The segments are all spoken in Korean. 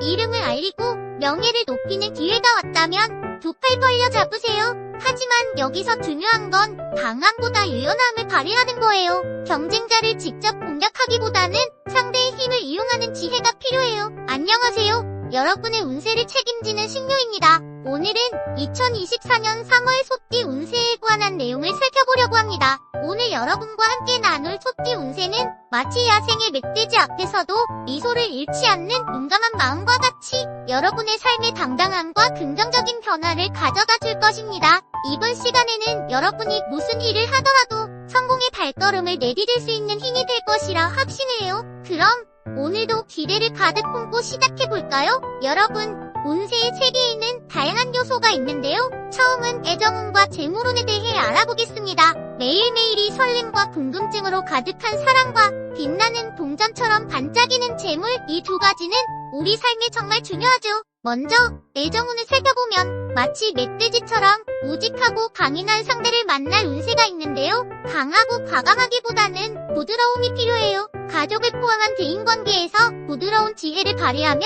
이름을 알리고 명예를 높이는 기회가 왔다면 두 팔 벌려 잡으세요. 하지만 여기서 중요한 건 강함보다 유연함을 발휘하는 거예요. 경쟁자를 직접 공격하기보다는 상대의 힘을 이용하는 지혜가 필요해요. 안녕하세요. 여러분의 운세를 책임지는 신유입니다. 오늘은 2024년 3월 소띠 운세에 관한 내용을 살펴보려고 합니다. 오늘 여러분과 함께 나눌 소띠 운세는 마치 야생의 멧돼지 앞에서도 미소를 잃지 않는 용감한 마음과 같이 여러분의 삶의 당당함과 긍정적인 변화를 가져다 줄 것입니다. 이번 시간에는 여러분이 무슨 일을 하더라도 성공의 발걸음을 내디딜 수 있는 힘이 될 것이라 확신해요. 그럼 오늘도 기대를 가득 품고 시작해볼까요? 여러분, 운세의 세계에는 다양한 요소가 있는데요. 처음은 애정운과 재물운에 대해 알아보겠습니다. 매일매일이 설렘과 궁금증으로 가득한 사랑과 빛나는 동전처럼 반짝이는 재물, 이 두 가지는 우리 삶에 정말 중요하죠. 먼저 애정운을 살펴보면 마치 멧돼지처럼 우직하고 강인한 상대를 만날 운세가 있는데요. 강하고 과감하기보다는 부드러움이 필요해요. 가족을 포함한 대인관계에서 부드러운 지혜를 발휘하면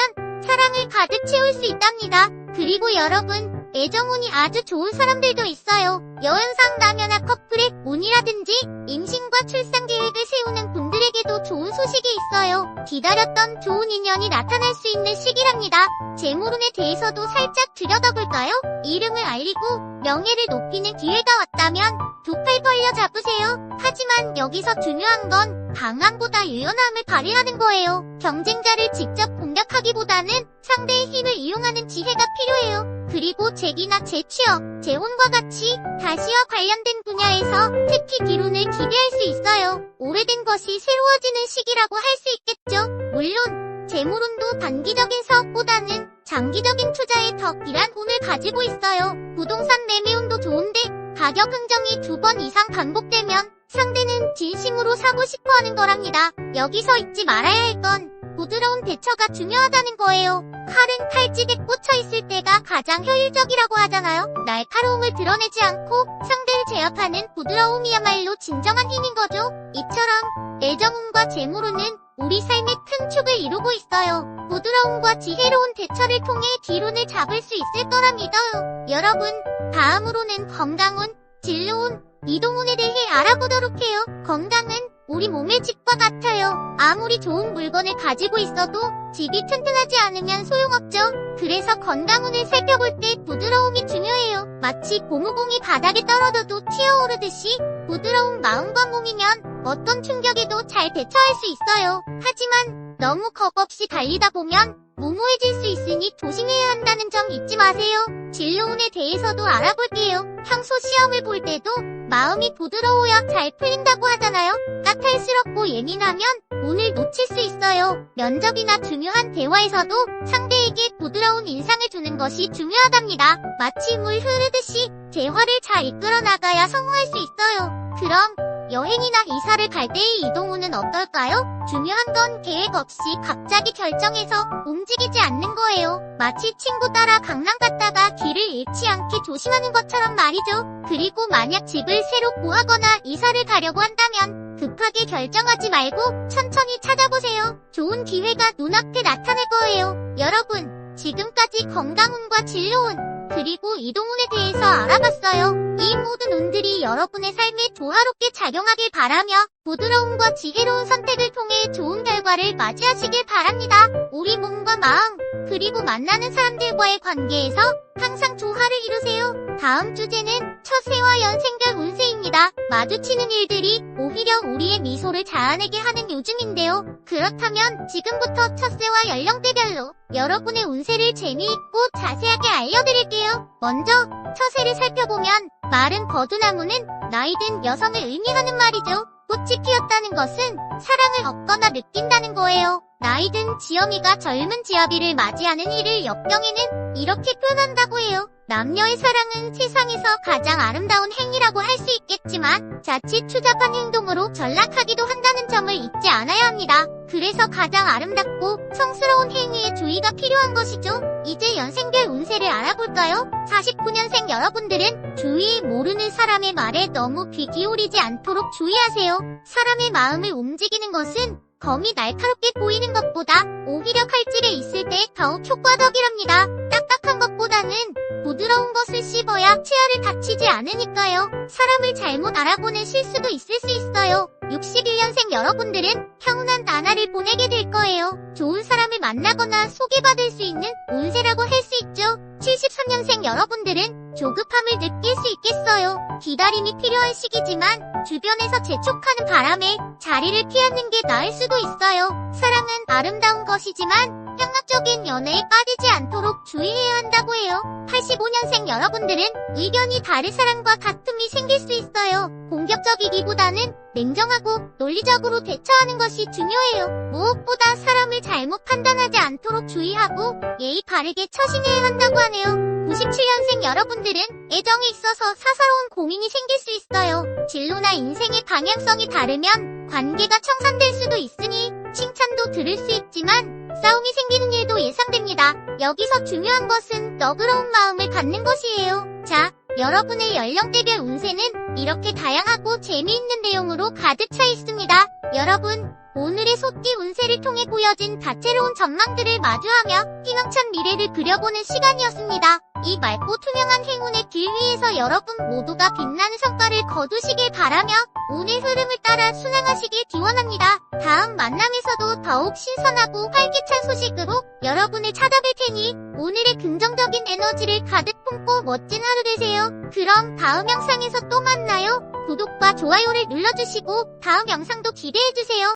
사랑을 가득 채울 수 있답니다. 그리고 여러분, 애정운이 아주 좋은 사람들도 있어요. 여행상 남녀나 커플의 운이라든지 임신과 출산 계획을 세우는 분들에게도 좋은 소식이 있어요. 기다렸던 좋은 인연이 나타날 수 있는 시기랍니다. 재물운에 대해서도 살짝 들여다볼까요? 이름을 알리고 명예를 높이는 기회가 왔다면 두 팔 벌려 잡으세요. 하지만 여기서 중요한 건 강함보다 유연함을 발휘하는 거예요. 경쟁자를 직접 공격하기보다는 상대의 힘을 이용하는 지혜가 필요해요. 그리고 재기나 재취업, 재혼과 같이 다시와 관련된 분야에서 특히 기운을 기대할 수 있어요. 오래된 것이 새로워지는 시기라고 할 수 있겠죠. 물론 재물운도 단기적인 사업보다는 장기적인 투자에 더 길한 운을 가지고 있어요. 부동산 매매운도 좋은데 가격 흥정이 2번 이상 반복되면 상대는 진심으로 사고 싶어하는 거랍니다. 여기서 잊지 말아야 할 건 부드러운 대처가 중요하다는 거예요. 칼은 칼집에 꽂혀 있을 때가 가장 효율적이라고 하잖아요. 날카로움을 드러내지 않고 상대를 제압하는 부드러움이야말로 진정한 힘인 거죠. 이처럼 애정운과 재물운은 우리 삶의 큰 축을 이루고 있어요. 부드러움과 지혜로운 대처를 통해 기운을 잡을 수 있을 거라 믿어요. 여러분, 다음으로는 건강운, 진로운, 이동운에 대해 알아보도록 해요. 건강은 우리 몸의 집과 같아요. 아무리 좋은 물건을 가지고 있어도 집이 튼튼하지 않으면 소용없죠. 그래서 건강운을 살펴볼 때 부드러움이 중요해요. 마치 고무공이 바닥에 떨어져도 튀어오르듯이 부드러운 마음과 몸이면 어떤 충격에도 잘 대처할 수 있어요. 하지만 너무 겁없이 달리다 보면 무모해질 수 있으니 조심해야 한다는 점 잊지 마세요. 진로운에 대해서도 알아볼게요. 평소 시험을 볼 때도 마음이 부드러워야 잘 풀린다고 하잖아요. 까탈스럽고 예민하면 운을 놓칠 수 있어요. 면접이나 중요한 대화에서도 상대에게 부드러운 인상을 주는 것이 중요하답니다. 마치 물 흐르듯이 대화를 잘 이끌어 나가야 성공할 수 있어요. 그럼 여행이나 이사를 갈 때의 이동운은 어떨까요? 중요한 건 계획 없이 갑자기 결정해서 움직이지 않는 거예요. 마치 친구 따라 강남 갔다가 길을 잃지 않게 조심하는 것처럼 말이죠. 그리고 만약 집을 새로 구하거나 이사를 가려고 한다면 급하게 결정하지 말고 천천히 찾아보세요. 좋은 기회가 눈앞에 나타날 거예요. 여러분, 지금까지 건강운과 진로운, 그리고 이동운에 대해서 알아봤어요. 이 모든 운들이 여러분의 삶에 조화롭게 작용하길 바라며 부드러움과 지혜로운 선택을 통해 좋은 결과를 맞이하시길 바랍니다. 우리 몸과 마음, 그리고 만나는 사람들과의 관계에서 항상 조화를 이루세요. 다음 주제는 처세와 연생별 운세입니다. 마주치는 일들이 오히려 우리의 미소를 자아내게 하는 요즘인데요. 그렇다면 지금부터 처세와 연령대별로 여러분의 운세를 재미있고 자세하게 알려드릴게요. 먼저 처세를 살펴보면 마른 버드나무는 나이든 여성을 의미하는 말이죠. 꽃이 피었다는 것은 사랑을 얻거나 느낀다는 거예요. 나이든 지엄이가 젊은 지아비를 맞이하는 일을 역경에는 이렇게 표현한다고 해요. 남녀의 사랑은 세상에서 가장 아름다운 행위라고 할 수 있겠지만 자칫 추잡한 행동으로 전락하기도 한다는 점을 잊지 않아야 합니다. 그래서 가장 아름답고 성스러운 행위에 주의가 필요한 것이죠. 이제 연생별 운세를 알아볼까요? 49년생 여러분들은 주위에 모르는 사람의 말에 너무 귀 기울이지 않도록 주의하세요. 사람의 마음을 움직이는 것은 검이 날카롭게 보이는 것보다 오히려 칼집에 있을 때 더욱 효과적이랍니다. 딱딱한 것보다는 부드러운 것을 씹어야 치아를 다치지 않으니까요. 사람을 잘못 알아보는 실수도 있을 수 있어요. 61년생 여러분들은 평온한 나날을 보내게 될 거예요. 좋은 사람을 만나거나 소개받을 수 있는 운세라고 할 수 있죠. 73년생 여러분들은 조급함을 느낄 수 있겠어요. 기다림이 필요한 시기지만 주변에서 재촉하는 바람에 자리를 피하는 게 나을 수도 있어요. 사랑은 아름다운 것이지만 향락적인 연애에 빠지지 않도록 주의해야 한다고 해요. 85년생 여러분들은 의견이 다른 사람과 다툼이 생길 수 있어요. 공격적이기보다는 냉정하고 논리적으로 대처하는 것이 중요해요. 무엇보다 사람을 잘못 판단하지 않도록 주의하고 예의 바르게 처신해야 한다고 하네요. 97년생 여러분들은 애정에 있어서 사사로운 고민이 생길 수 있어요. 진로나 인생의 방향성이 다르면 관계가 청산될 수도 있으니 칭찬도 들을 수 있지만 싸움이 생기는 일도 예상됩니다. 여기서 중요한 것은 너그러운 마음을 갖는 것이에요. 자, 여러분의 연령대별 운세는 이렇게 다양하고 재미있는 내용으로 가득 차 있습니다. 여러분, 오늘의 소띠 운세를 통해 보여진 다채로운 전망들을 마주하며 희망찬 미래를 그려보는 시간이었습니다. 이 맑고 투명한 행운의 길 위에서 여러분 모두가 빛나는 성과를 거두시길 바라며 운의 흐름을 따라 순항하시길 기원합니다. 다음 만남에서도 더욱 신선하고 활기찬 소식으로 여러분을 찾아뵐 테니 오늘의 긍정적인 에너지를 가득 품고 멋진 하루 되세요. 그럼 다음 영상에서 또 만나요. 구독과 좋아요를 눌러주시고 다음 영상도 기대해주세요.